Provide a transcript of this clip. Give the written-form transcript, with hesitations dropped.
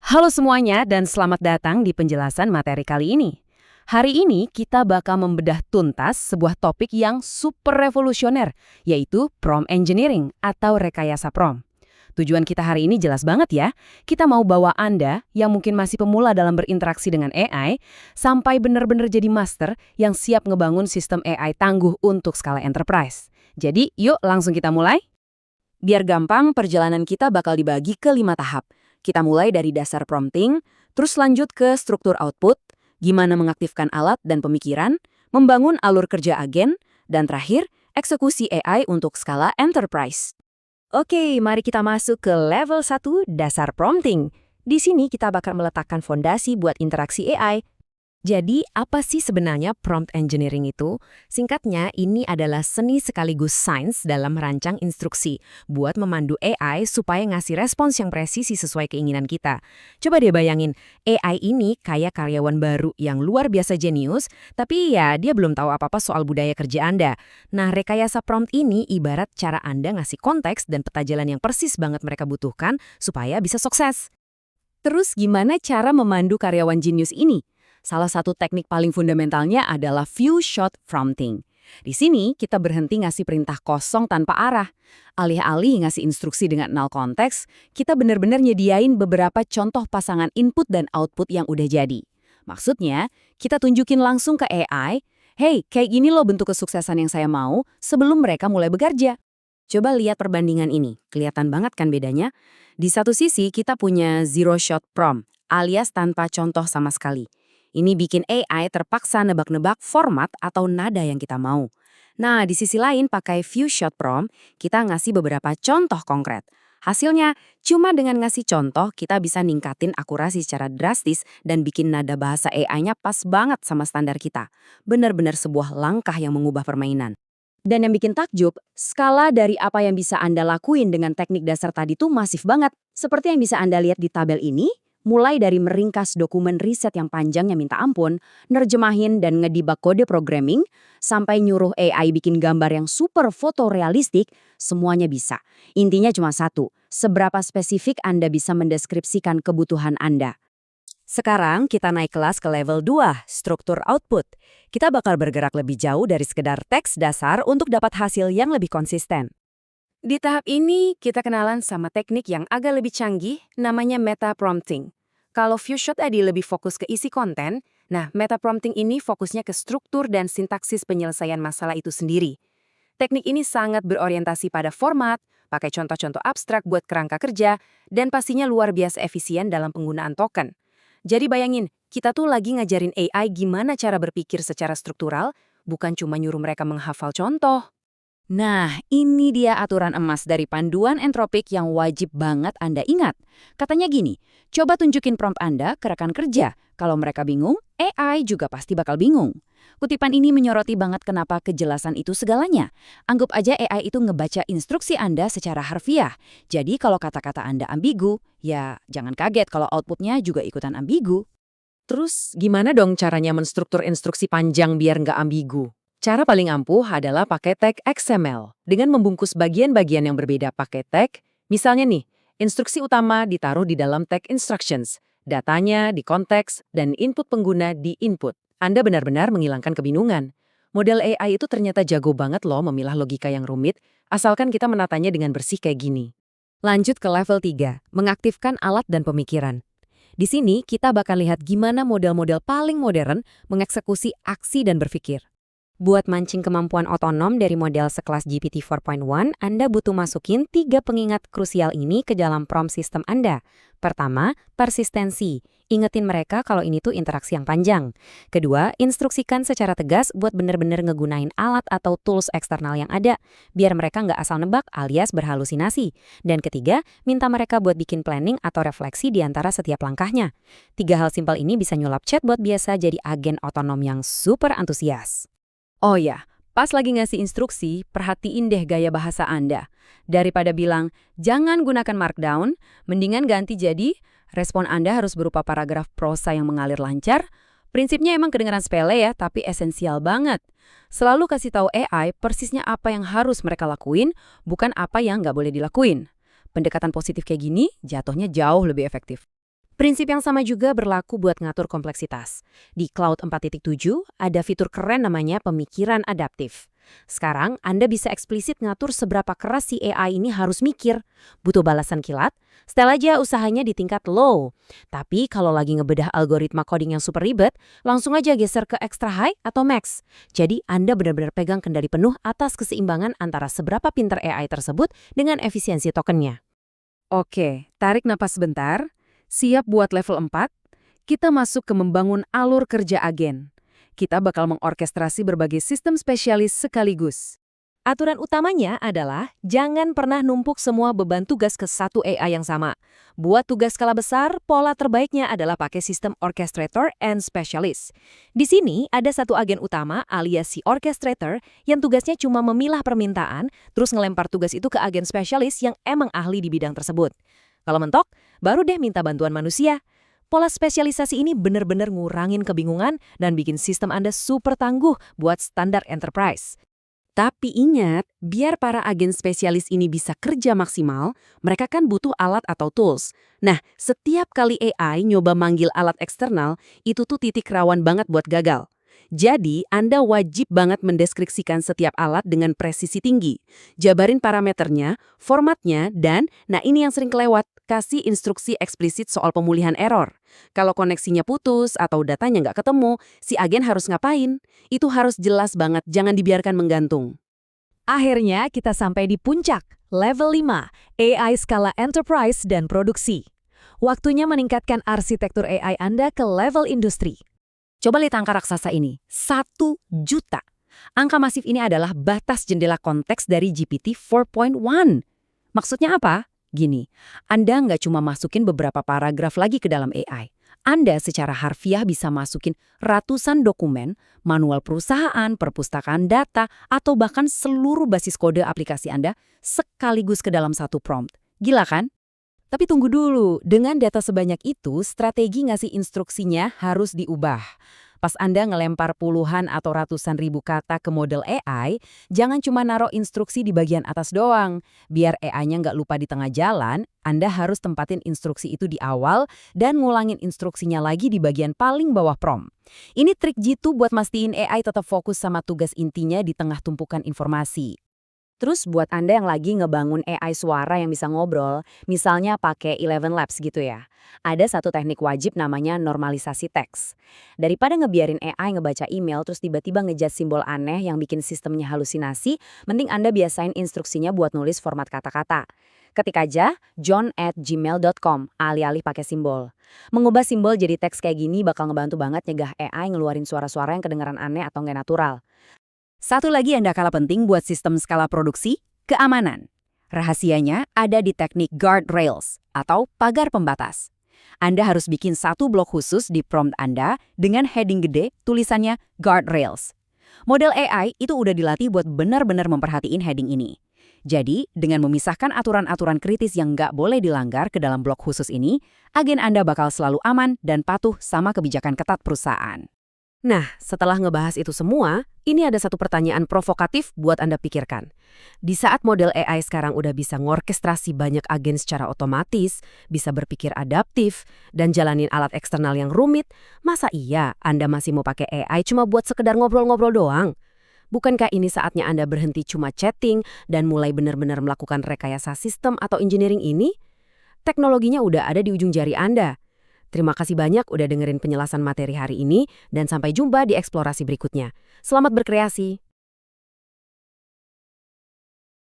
Halo semuanya dan selamat datang di penjelasan materi kali ini. Hari ini kita bakal membedah tuntas sebuah topik yang super revolusioner, yaitu prompt engineering atau rekayasa prompt. Tujuan kita hari ini jelas banget ya, kita mau bawa Anda yang mungkin masih pemula dalam berinteraksi dengan AI, sampai benar-benar jadi master yang siap ngebangun sistem AI tangguh untuk skala enterprise. Jadi yuk langsung kita mulai. Biar gampang, perjalanan kita bakal dibagi ke 5 tahap. Kita mulai dari dasar prompting, terus lanjut ke struktur output, gimana mengaktifkan alat dan pemikiran, membangun alur kerja agen, dan terakhir, eksekusi AI untuk skala enterprise. Oke, mari kita masuk ke level 1, dasar prompting. Di sini kita bakal meletakkan fondasi buat interaksi AI. Jadi, apa sih sebenarnya prompt engineering itu? Singkatnya, ini adalah seni sekaligus sains dalam merancang instruksi buat memandu AI supaya ngasih respons yang presisi sesuai keinginan kita. Coba deh bayangin, AI ini kayak karyawan baru yang luar biasa jenius, tapi ya dia belum tahu apa-apa soal budaya kerja Anda. Nah, rekayasa prompt ini ibarat cara Anda ngasih konteks dan peta jalan yang persis banget mereka butuhkan supaya bisa sukses. Terus gimana cara memandu karyawan jenius ini? Salah satu teknik paling fundamentalnya adalah few shot prompting. Di sini kita berhenti ngasih perintah kosong tanpa arah. Alih-alih ngasih instruksi dengan nol konteks, kita benar-benar nyediain beberapa contoh pasangan input dan output yang udah jadi. Maksudnya, kita tunjukin langsung ke AI, hey, kayak gini loh bentuk kesuksesan yang saya mau sebelum mereka mulai bekerja. Coba lihat perbandingan ini, kelihatan banget kan bedanya? Di satu sisi kita punya zero shot prompt, alias tanpa contoh sama sekali. Ini bikin AI terpaksa nebak-nebak format atau nada yang kita mau. Nah, di sisi lain pakai few shot prompt, kita ngasih beberapa contoh konkret. Hasilnya, cuma dengan ngasih contoh, kita bisa ningkatin akurasi secara drastis dan bikin nada bahasa AI-nya pas banget sama standar kita. Benar-benar sebuah langkah yang mengubah permainan. Dan yang bikin takjub, skala dari apa yang bisa Anda lakuin dengan teknik dasar tadi tuh masif banget. Seperti yang bisa Anda lihat di tabel ini, mulai dari meringkas dokumen riset yang panjangnya minta ampun, nerjemahin dan ngedebug kode programming, sampai nyuruh AI bikin gambar yang super fotorealistik, semuanya bisa. Intinya cuma satu, seberapa spesifik Anda bisa mendeskripsikan kebutuhan Anda. Sekarang kita naik kelas ke level 2, struktur output. Kita bakal bergerak lebih jauh dari sekedar teks dasar untuk dapat hasil yang lebih konsisten. Di tahap ini, kita kenalan sama teknik yang agak lebih canggih, namanya meta prompting. Kalau Viewshot tadi lebih fokus ke isi konten, nah meta prompting ini fokusnya ke struktur dan sintaksis penyelesaian masalah itu sendiri. Teknik ini sangat berorientasi pada format, pakai contoh-contoh abstrak buat kerangka kerja, dan pastinya luar biasa efisien dalam penggunaan token. Jadi bayangin, kita tuh lagi ngajarin AI gimana cara berpikir secara struktural, bukan cuma nyuruh mereka menghafal contoh. Nah, ini dia aturan emas dari panduan entropik yang wajib banget Anda ingat. Katanya gini, coba tunjukin prompt Anda ke rekan kerja. Kalau mereka bingung, AI juga pasti bakal bingung. Kutipan ini menyoroti banget kenapa kejelasan itu segalanya. Anggap aja AI itu ngebaca instruksi Anda secara harfiah. Jadi kalau kata-kata Anda ambigu, ya jangan kaget kalau outputnya juga ikutan ambigu. Terus gimana dong caranya menstruktur instruksi panjang biar nggak ambigu? Cara paling ampuh adalah pakai tag XML. Dengan membungkus bagian-bagian yang berbeda pakai tag, misalnya nih, instruksi utama ditaruh di dalam tag instructions, datanya di konteks, dan input pengguna di input. Anda benar-benar menghilangkan kebingungan. Model AI itu ternyata jago banget loh memilah logika yang rumit, asalkan kita menatanya dengan bersih kayak gini. Lanjut ke level 3, mengaktifkan alat dan pemikiran. Di sini kita bakal lihat gimana model-model paling modern mengeksekusi aksi dan berpikir. Buat mancing kemampuan otonom dari model sekelas GPT 4.1, Anda butuh masukin 3 pengingat krusial ini ke dalam prompt sistem Anda. Pertama, persistensi. Ingetin mereka kalau ini tuh interaksi yang panjang. Kedua, instruksikan secara tegas buat bener-bener ngegunain alat atau tools eksternal yang ada, biar mereka nggak asal nebak alias berhalusinasi. Dan ketiga, minta mereka buat bikin planning atau refleksi di antara setiap langkahnya. 3 hal simpel ini bisa nyulap chatbot biasa jadi agen otonom yang super antusias. Oh ya, pas lagi ngasih instruksi, perhatiin deh gaya bahasa Anda. Daripada bilang, jangan gunakan markdown, mendingan ganti jadi, respon Anda harus berupa paragraf prosa yang mengalir lancar. Prinsipnya emang kedengaran sepele ya, tapi esensial banget. Selalu kasih tahu AI persisnya apa yang harus mereka lakuin, bukan apa yang nggak boleh dilakuin. Pendekatan positif kayak gini, jatuhnya jauh lebih efektif. Prinsip yang sama juga berlaku buat ngatur kompleksitas. Di Cloud 4.7 ada fitur keren namanya pemikiran adaptif. Sekarang Anda bisa eksplisit ngatur seberapa keras si AI ini harus mikir. Butuh balasan kilat? Setel aja usahanya di tingkat low. Tapi kalau lagi ngebedah algoritma coding yang super ribet, langsung aja geser ke extra high atau max. Jadi Anda benar-benar pegang kendali penuh atas keseimbangan antara seberapa pintar AI tersebut dengan efisiensi tokennya. Oke, tarik napas sebentar. Siap buat level 4? Kita masuk ke membangun alur kerja agen. Kita bakal mengorkestrasi berbagai sistem spesialis sekaligus. Aturan utamanya adalah jangan pernah numpuk semua beban tugas ke satu AI yang sama. Buat tugas skala besar, pola terbaiknya adalah pakai sistem orchestrator and specialist. Di sini ada satu agen utama alias si orchestrator yang tugasnya cuma memilah permintaan, terus ngelempar tugas itu ke agen spesialis yang emang ahli di bidang tersebut. Kalau mentok, baru deh minta bantuan manusia. Pola spesialisasi ini benar-benar ngurangin kebingungan dan bikin sistem Anda super tangguh buat standar enterprise. Tapi ingat, biar para agen spesialis ini bisa kerja maksimal, mereka kan butuh alat atau tools. Nah, setiap kali AI nyoba manggil alat eksternal, itu tuh titik rawan banget buat gagal. Jadi, Anda wajib banget mendeskripsikan setiap alat dengan presisi tinggi. Jabarin parameternya, formatnya, dan, nah ini yang sering kelewat, kasih instruksi eksplisit soal pemulihan error. Kalau koneksinya putus atau datanya nggak ketemu, si agen harus ngapain? Itu harus jelas banget, jangan dibiarkan menggantung. Akhirnya kita sampai di puncak, level 5, AI skala enterprise dan produksi. Waktunya meningkatkan arsitektur AI Anda ke level industri. Coba lihat angka raksasa ini, 1 juta. Angka masif ini adalah batas jendela konteks dari GPT 4.1. Maksudnya apa? Gini, Anda nggak cuma masukin beberapa paragraf lagi ke dalam AI. Anda secara harfiah bisa masukin ratusan dokumen, manual perusahaan, perpustakaan data, atau bahkan seluruh basis kode aplikasi Anda sekaligus ke dalam satu prompt. Gila kan? Tapi tunggu dulu, dengan data sebanyak itu, strategi ngasih instruksinya harus diubah. Pas Anda ngelempar puluhan atau ratusan ribu kata ke model AI, jangan cuma naruh instruksi di bagian atas doang. Biar AI-nya nggak lupa di tengah jalan, Anda harus tempatin instruksi itu di awal dan ngulangin instruksinya lagi di bagian paling bawah prompt. Ini trik jitu buat mastiin AI tetap fokus sama tugas intinya di tengah tumpukan informasi. Terus buat Anda yang lagi ngebangun AI suara yang bisa ngobrol, misalnya pakai Eleven Labs gitu ya, ada satu teknik wajib namanya normalisasi teks. Daripada ngebiarin AI ngebaca email terus tiba-tiba ngejat simbol aneh yang bikin sistemnya halusinasi, mending Anda biasain instruksinya buat nulis format kata-kata. Ketik aja john@gmail.com, alih-alih pakai simbol. Mengubah simbol jadi teks kayak gini bakal ngebantu banget nyegah AI ngeluarin suara-suara yang kedengaran aneh atau nggak natural. Satu lagi yang gak kalah penting buat sistem skala produksi, keamanan. Rahasianya ada di teknik guardrails atau pagar pembatas. Anda harus bikin satu blok khusus di prompt Anda dengan heading gede tulisannya guardrails. Model AI itu udah dilatih buat benar-benar memperhatiin heading ini. Jadi, dengan memisahkan aturan-aturan kritis yang nggak boleh dilanggar ke dalam blok khusus ini, agen Anda bakal selalu aman dan patuh sama kebijakan ketat perusahaan. Nah, setelah ngebahas itu semua, ini ada satu pertanyaan provokatif buat Anda pikirkan. Di saat model AI sekarang udah bisa ngorkestrasi banyak agen secara otomatis, bisa berpikir adaptif, dan jalanin alat eksternal yang rumit, masa iya Anda masih mau pakai AI cuma buat sekedar ngobrol-ngobrol doang? Bukankah ini saatnya Anda berhenti cuma chatting dan mulai benar-benar melakukan rekayasa sistem atau engineering ini? Teknologinya udah ada di ujung jari Anda. Terima kasih banyak udah dengerin penjelasan materi hari ini dan sampai jumpa di eksplorasi berikutnya. Selamat berkreasi!